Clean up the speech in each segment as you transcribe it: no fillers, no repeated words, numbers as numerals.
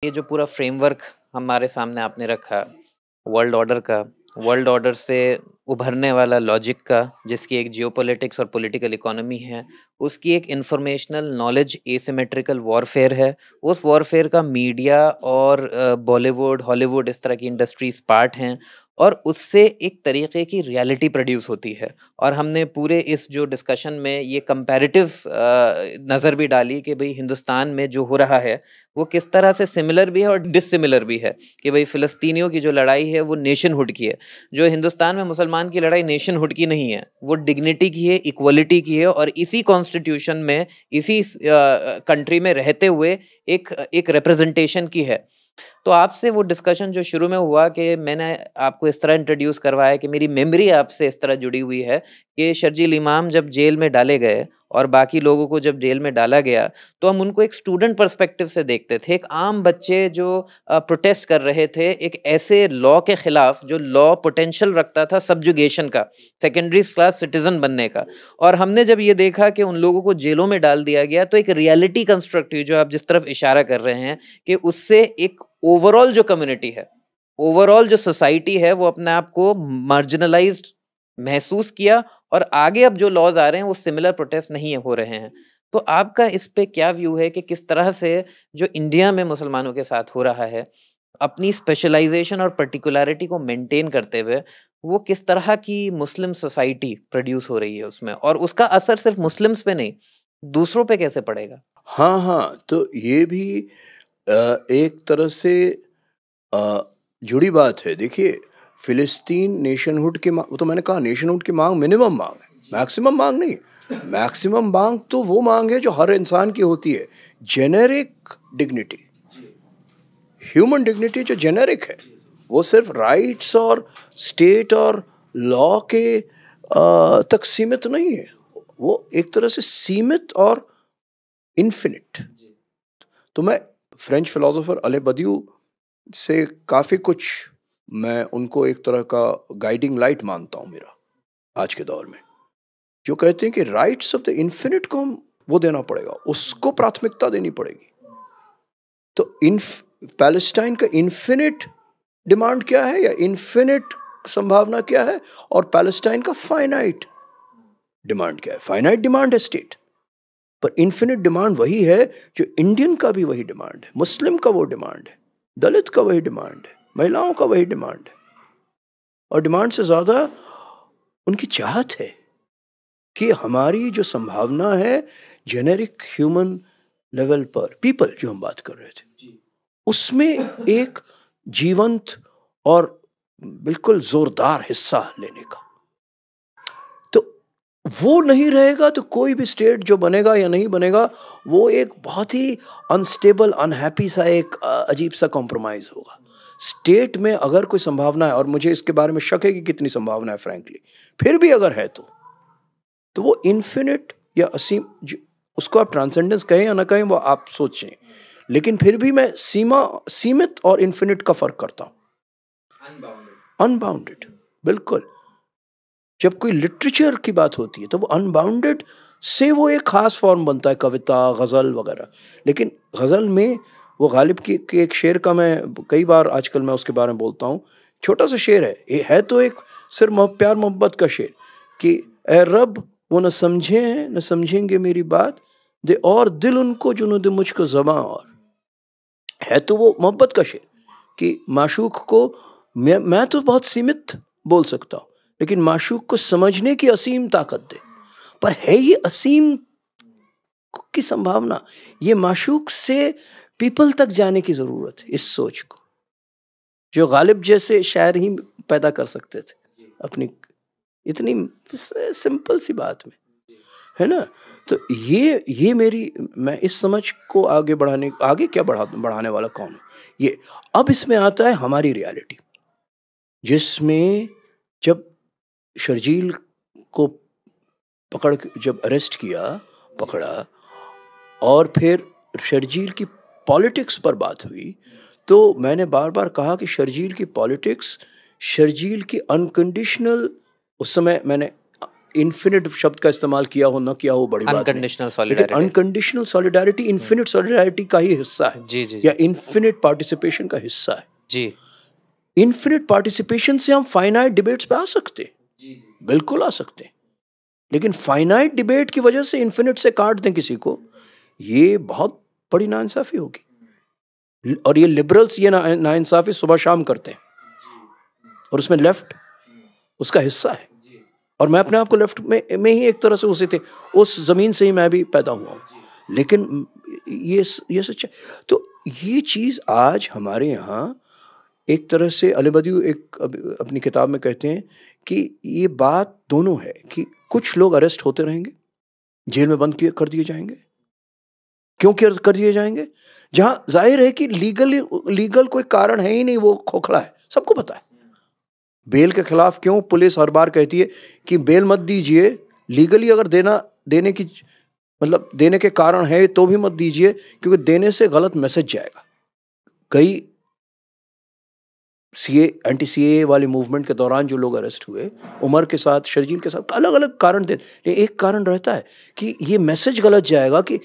ये जो पूरा फ्रेमवर्क हमारे सामने आपने रखा वर्ल्ड ऑर्डर का, वर्ल्ड ऑर्डर से उभरने वाला लॉजिक का, जिसकी एक जियोपॉलिटिक्स और पॉलिटिकल इकोनॉमी है, उसकी एक इंफॉर्मेशनल नॉलेज एसिमेट्रिकल वॉरफेयर है। उस वॉरफेयर का मीडिया और बॉलीवुड, हॉलीवुड इस तरह की इंडस्ट्रीज पार्ट हैं और उससे एक तरीके की रियलिटी प्रोड्यूस होती है। और हमने पूरे इस जो डिस्कशन में ये कंपैरेटिव नज़र भी डाली कि भाई हिंदुस्तान में जो हो रहा है वो किस तरह से सिमिलर भी है और डिससिमिलर भी है। कि भाई फ़िलिस्तीनियों की जो लड़ाई है वो नेशनहुड की है, जो हिंदुस्तान में मुसलमान की लड़ाई नेशनहुड की नहीं है, वो डिग्निटी की है, इक्वलिटी की है। और इसी कॉन्स्टिट्यूशन में, इसी कंट्री में रहते हुए एक एक रिप्रेजेंटेशन की है। तो आपसे वो डिस्कशन जो शुरू में हुआ कि मैंने आपको इस तरह इंट्रोड्यूस करवाया कि मेरी मेमोरी आपसे इस तरह जुड़ी हुई है कि शर्जील इमाम जब जेल में डाले गए और बाकी लोगों को जब जेल में डाला गया, तो हम उनको एक स्टूडेंट पर्सपेक्टिव से देखते थे, एक आम बच्चे जो प्रोटेस्ट कर रहे थे एक ऐसे लॉ के खिलाफ जो लॉ पोटेंशियल रखता था सब्जुगेशन का, सेकेंडरी क्लास सिटीजन बनने का। और हमने जब ये देखा कि उन लोगों को जेलों में डाल दिया गया, तो एक रियलिटी कंस्ट्रक्ट हुई, जो आप जिस तरफ इशारा कर रहे हैं कि उससे एक ओवरऑल जो कम्युनिटी है, ओवरऑल जो सोसाइटी है, वो अपने आप को मार्जिनलाइज्ड महसूस किया। और आगे अब जो लॉज आ रहे हैं वो सिमिलर प्रोटेस्ट नहीं हो रहे हैं। तो आपका इस पे क्या व्यू है कि किस तरह से जो इंडिया में मुसलमानों के साथ हो रहा है, अपनी स्पेशलाइजेशन और पर्टिकुलैरिटी को मेंटेन करते हुए, वो किस तरह की मुस्लिम सोसाइटी प्रोड्यूस हो रही है उसमें, और उसका असर सिर्फ मुस्लिम्स पे नहीं दूसरों पे कैसे पड़ेगा? हाँ हाँ, तो ये भी एक तरह से अ, जुड़ी बात है। देखिए, फिलिस्तीन नेशनहुड की मांग, तो मैंने कहा नेशनहुड की मांग मिनिमम मांग है, मैक्सिमम मांग नहीं। मैक्सिमम मांग तो वो मांग है जो हर इंसान की होती है, जेनेरिक डिग्निटी, ह्यूमन डिग्निटी जो जेनेरिक है। वो सिर्फ राइट्स और स्टेट और लॉ के तक सीमित नहीं है, वो एक तरह से सीमित और इन्फिनिट। तो मैं फ्रेंच फिलोसोफर अले बदियू से काफ़ी कुछ, मैं उनको एक तरह का गाइडिंग लाइट मानता हूँ मेरा आज के दौर में, जो कहते हैं कि राइट्स ऑफ द इन्फिनिट को हम वो देना पड़ेगा, उसको प्राथमिकता देनी पड़ेगी। तो पैलेस्टाइन का इन्फिनिट डिमांड क्या है या इन्फिनिट संभावना क्या है, और पैलेस्टाइन का फाइनाइट डिमांड क्या है? फाइनाइट डिमांड है स्टेट, पर इन्फिनिट डिमांड वही है जो इंडियन का भी वही डिमांड है, मुस्लिम का वो डिमांड है, दलित का वही डिमांड है, महिलाओं का वही डिमांड है। और डिमांड से ज़्यादा उनकी चाहत है कि हमारी जो संभावना है जेनेरिक ह्यूमन लेवल पर, पीपल जो हम बात कर रहे थे, उसमें एक जीवंत और बिल्कुल जोरदार हिस्सा लेने का, तो वो नहीं रहेगा तो कोई भी स्टेट जो बनेगा या नहीं बनेगा, वो एक बहुत ही अनस्टेबल, अनहैप्पी सा, एक अजीब सा कॉम्प्रोमाइज़ होगा। स्टेट में अगर कोई संभावना है, और मुझे इसके बारे में शक है कि कितनी संभावना है फ्रैंकली, फिर भी अगर है तो वो इन्फिनिट या असीम, उसको आप ट्रांसेंडेंस कहें या ना कहें वो आप सोचें, लेकिन फिर भी मैं सीमित और इन्फिनिट का फर्क करता हूँ। अनबाउंडेड, बिल्कुल। जब कोई लिटरेचर की बात होती है तो वो अनबाउंडेड से वो एक खास फॉर्म बनता है, कविता, गज़ल वगैरह। लेकिन गज़ल में वो गालिब की के एक शेर का मैं कई बार आजकल मैं उसके बारे में बोलता हूँ। छोटा सा शेर है, ये है तो एक सिर्फ प्यार मोहब्बत का शेर कि ए रब वो न समझे हैं न समझेंगे मेरी बात, दे और दिल उनको जुनून दे मुझको ज़बां और। है तो वो मोहब्बत का शेर कि माशूक को मैं तो बहुत सीमित बोल सकता हूँ, लेकिन माशूक को समझने की असीम ताकत दे। पर है ये असीम की संभावना, ये माशूक से पीपल तक जाने की ज़रूरत है, इस सोच को जो गालिब जैसे शायर ही पैदा कर सकते थे अपनी इतनी सिंपल सी बात में, है ना। तो ये मेरी, मैं इस समझ को आगे बढ़ाने, आगे क्या बढ़ाने वाला कौन हूँ ये। अब इसमें आता है हमारी रियलिटी, जिसमें जब शर्जील को पकड़ के जब अरेस्ट किया, पकड़ा, और फिर शर्जील की पॉलिटिक्स पर बात हुई, तो मैंने बार बार कहा कि शर्जील की पॉलिटिक्स, शर्जील की अनकंडीशनल, उस समय मैंने इन्फिनिट शब्द का इस्तेमाल किया हो ना किया हो बड़ी बात नहीं, अनकंडीशनल लेकिन solidarity. Unconditional solidarity infinite solidarity का ही हिस्सा है, जी जी या इन्फिनिट पार्टिसिपेशन का हिस्सा है। जी इन्फिनिट पार्टिसिपेशन से हम फाइनाइट डिबेट्स पे आ सकते हैं, बिल्कुल आ सकते हैं, लेकिन फाइनाइट डिबेट की वजह से इन्फिनिट से काट दें किसी को, ये बहुत बड़ी नाइंसाफी होगी। और ये लिबरल्स ये नाइंसाफी सुबह शाम करते हैं, और उसमें लेफ्ट उसका हिस्सा है। और मैं अपने आप को लेफ्ट में ही एक तरह से उस जमीन से ही मैं भी पैदा हुआ हूँ, लेकिन ये सच है। तो ये चीज़ आज हमारे यहाँ एक तरह से अली बदियू अपनी किताब में कहते हैं कि ये बात दोनों है कि कुछ लोग अरेस्ट होते रहेंगे, जेल में बंद कर दिए जाएंगे। क्यों कर दिए जाएंगे? जहाँ जाहिर है कि लीगल कोई कारण है ही नहीं, वो खोखला है, सबको पता है। बेल के खिलाफ क्यों पुलिस हर बार कहती है कि बेल मत दीजिए, लीगली अगर देने के कारण है तो भी मत दीजिए, क्योंकि देने से गलत मैसेज जाएगा। कई एंटी सीए वाली मूवमेंट के दौरान जो लोग अरेस्ट हुए, उमर के साथ, शर्जील के साथ, अलग अलग कारण थे, लेकिन एक कारण रहता है कि ये मैसेज गलत जाएगा कि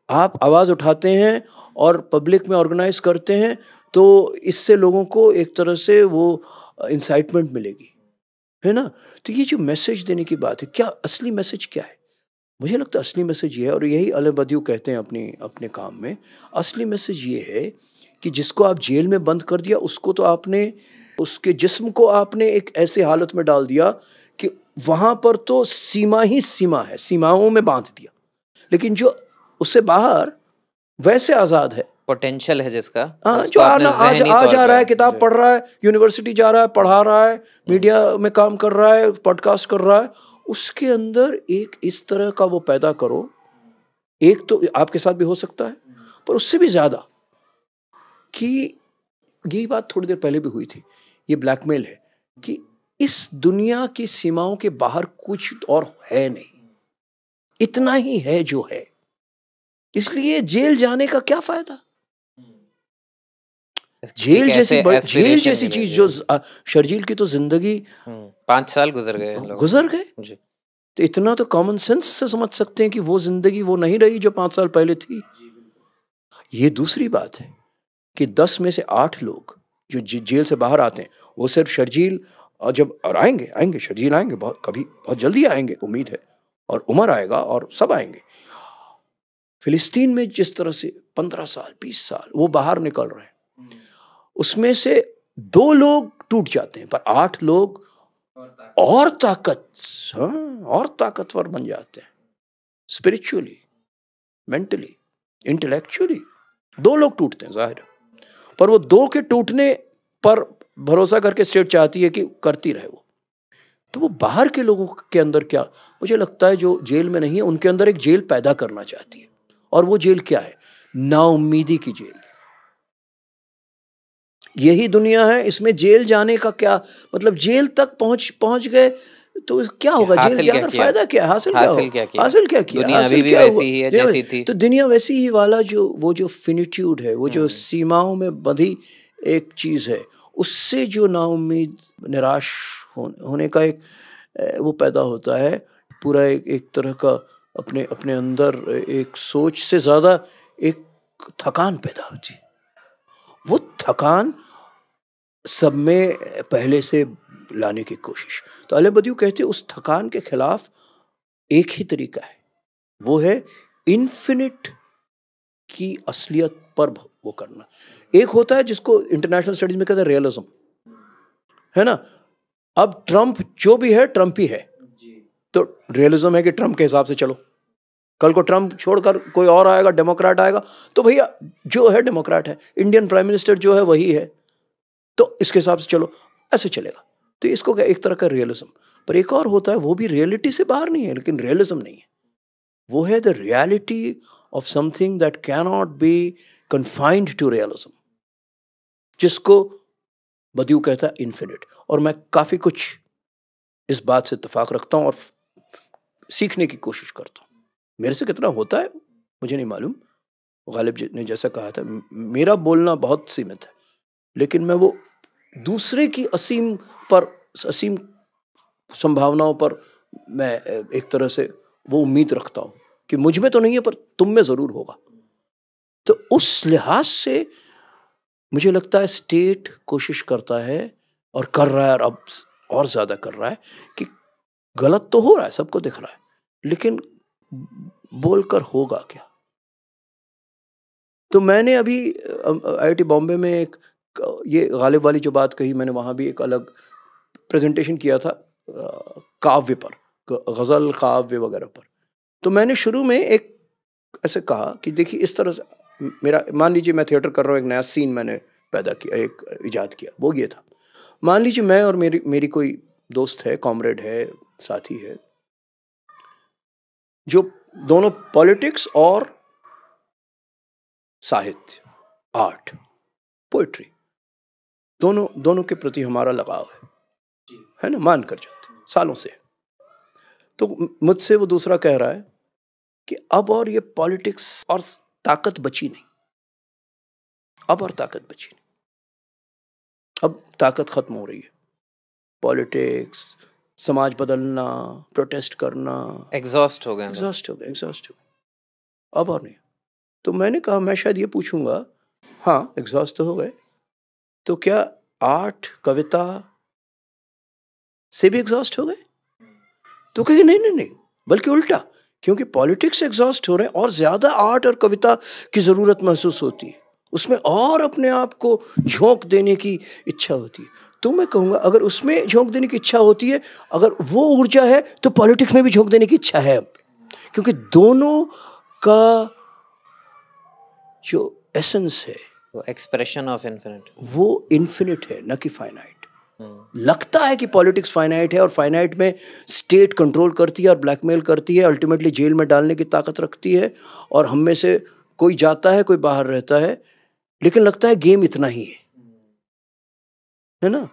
आप आवाज़ उठाते हैं और पब्लिक में ऑर्गेनाइज करते हैं, तो इससे लोगों को एक तरह से वो इंसाइटमेंट मिलेगी, है ना। तो ये जो मैसेज देने की बात है, क्या असली मैसेज क्या है? मुझे लगता है असली मैसेज ये है, और यही अली बदियू कहते हैं अपने काम में, असली मैसेज ये है कि जिसको आप जेल में बंद कर दिया, उसको तो आपने, उसके जिस्म को आपने एक ऐसे हालत में डाल दिया कि वहाँ पर तो सीमा ही सीमा है, सीमाओं में बांध दिया, लेकिन जो उससे बाहर वैसे आज़ाद है, पोटेंशियल है जिसका, हाँ, उसको जो आपने आज ज़हनी आ तौर जा रहा है, पे किताब पढ़ रहा है, यूनिवर्सिटी जा रहा है, पढ़ा रहा है, मीडिया में काम कर रहा है, पॉडकास्ट कर रहा है, उसके अंदर एक इस तरह का वो पैदा करो। एक तो आपके साथ भी हो सकता है, पर उससे भी ज़्यादा कि यही बात थोड़ी देर पहले भी हुई थी, ये ब्लैकमेल है कि इस दुनिया की सीमाओं के बाहर कुछ और है नहीं, इतना ही है जो है, इसलिए जेल जाने का क्या फायदा? जेल जैसी चीज जो शर्जील की तो जिंदगी 5 साल गुजर गए जी। तो इतना तो कॉमन सेंस से समझ सकते हैं कि वो जिंदगी वो नहीं रही जो 5 साल पहले थी। ये दूसरी बात है कि 10 में से 8 लोग जो जेल से बाहर आते हैं, वो सिर्फ शर्जील, और आएंगे शर्जील आएंगे, बहुत जल्दी आएंगे, उम्मीद है, और उमर आएगा और सब आएंगे। फिलिस्तीन में जिस तरह से 15 साल 20 साल वो बाहर निकल रहे हैं, उसमें से 2 लोग टूट जाते हैं, पर 8 लोग और ताकतवर बन जाते हैं, स्पिरिचुअली, मेंटली, इंटेलेक्चुअली। 2 लोग टूटते हैं जाहिर है, पर वो 2 के टूटने पर भरोसा करके स्टेट चाहती है कि करती रहे वो। तो वो बाहर के लोगों के अंदर क्या, मुझे लगता है जो जेल में नहीं है, उनके अंदर एक जेल पैदा करना चाहती है, और वो जेल क्या है? नाउम्मीदी की जेल। यही दुनिया है, इसमें जेल जाने का क्या मतलब? जेल तक पहुंच गए तो क्या होगा? जेल क्या कर फायदा क्या? हासिल क्या किया? दुनिया अभी भी वैसी ही है जैसी थी। तो दुनिया वैसी ही वाला वो जो फिनिट्यूड है, वो जो सीमाओं में बंधी एक चीज है, उससे जो नाउम्मीद, निराश होने का एक वो पैदा होता है, पूरा एक तरह का अपने अंदर एक सोच से ज्यादा एक थकान पैदा होती है। वो थकान सब में पहले से लाने की कोशिश। तो अली बदियू कहते हैं उस थकान के खिलाफ एक ही तरीका है, वो है इन्फिनिट की असलियत पर वो करना। एक होता है जिसको इंटरनेशनल स्टडीज में कहते हैं रियलिज्म, है ना। अब ट्रंप जो भी है, ट्रंप ही है, तो रियलिज्म है कि ट्रंप के हिसाब से चलो। कल को ट्रंप छोड़कर कोई और आएगा, डेमोक्रेट आएगा, तो भैया जो है डेमोक्रेट है, इंडियन प्राइम मिनिस्टर जो है वही है, तो इसके हिसाब से चलो, ऐसे चलेगा। तो इसको क्या, एक तरह का रियलिज्म। पर एक और होता है, वो भी रियलिटी से बाहर नहीं है, लेकिन रियलिज्म नहीं है, वो है the reality of something that can not be confined to realism, जिसको बदियू कहता है इन्फिनिट। और मैं काफी कुछ इस बात से इत्तेफाक रखता हूं और सीखने की कोशिश करता हूं। मेरे से कितना होता है मुझे नहीं मालूम, गालिब जी ने जैसा कहा था, मेरा बोलना बहुत सीमित है, लेकिन मैं वो दूसरे की असीम संभावनाओं पर मैं एक तरह से वो उम्मीद रखता हूँ कि मुझ में तो नहीं है पर तुम में ज़रूर होगा। तो उस लिहाज से मुझे लगता है स्टेट कोशिश करता है और कर रहा है, और अब और ज़्यादा कर रहा है कि गलत तो हो रहा है, सबको दिख रहा है, लेकिन बोलकर होगा क्या? तो मैंने अभी आईआईटी बॉम्बे में एक ये गालिब वाली जो बात कही मैंने, वहाँ भी एक अलग प्रेजेंटेशन किया था काव्य पर, गज़ल काव्य वगैरह पर। तो मैंने शुरू में एक ऐसे कहा कि देखिए इस तरह से मेरा, मान लीजिए मैं थिएटर कर रहा हूँ, एक नया सीन मैंने पैदा किया, एक इजाद किया, वो ये था। मान लीजिए मैं और मेरी कोई दोस्त है, कॉमरेड है, साथी है, जो दोनों पॉलिटिक्स और साहित्य, आर्ट, पोइट्री, दोनों के प्रति हमारा लगाव है ना, मान कर जाते सालों से। तो मुझसे वो दूसरा कह रहा है कि अब और ये पॉलिटिक्स और ताकत बची नहीं, अब और ताकत बची नहीं, अब ताकत खत्म हो रही है। पॉलिटिक्स, समाज बदलना, प्रोटेस्ट करना, एग्जॉस्ट हो गए एग्जॉस्ट हो गए, अब और नहीं। तो मैंने कहा मैं शायद ये पूछूंगा, हाँ एग्जॉस्ट तो हो गए, तो क्या आर्ट, कविता से भी एग्जॉस्ट हो गए? तो कहेंगे नहीं, बल्कि उल्टा, क्योंकि पॉलिटिक्स एग्जॉस्ट हो रहे हैं और ज्यादा आर्ट और कविता की जरूरत महसूस होती है, उसमें और अपने आप को झोंक देने की इच्छा होती है। तो मैं कहूँगा अगर उसमें झोंक देने की इच्छा होती है, अगर वो ऊर्जा है, तो पॉलिटिक्स में भी झोंक देने की इच्छा है अब, क्योंकि दोनों का जो एसेंस है, वो एक्सप्रेशन ऑफ इन्फिनिट, वो इन्फिनिट है, न कि फाइनाइट। लगता है कि पॉलिटिक्स फाइनाइट है और फाइनाइट में स्टेट कंट्रोल करती है और ब्लैकमेल करती है, अल्टीमेटली जेल में डालने की ताकत रखती है, और हम में से कोई जाता है, कोई बाहर रहता है, लेकिन लगता है गेम इतना ही है ना,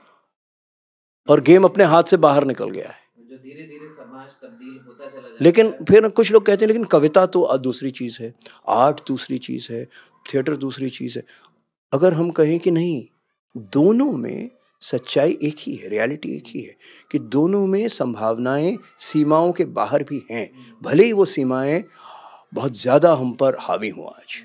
और गेम अपने हाथ से बाहर निकल गया है, जो धीरे धीरे समाज तब्दील होता चला जाता है। लेकिन फिर कुछ लोग कहते हैं लेकिन कविता तो दूसरी चीज़ है, आर्ट दूसरी चीज़ है, थिएटर दूसरी चीज़ है। अगर हम कहें कि नहीं, दोनों में सच्चाई एक ही है, रियलिटी एक ही है, कि दोनों में संभावनाएं सीमाओं के बाहर भी हैं, भले ही वो सीमाएं बहुत ज़्यादा हम पर हावी हों आज।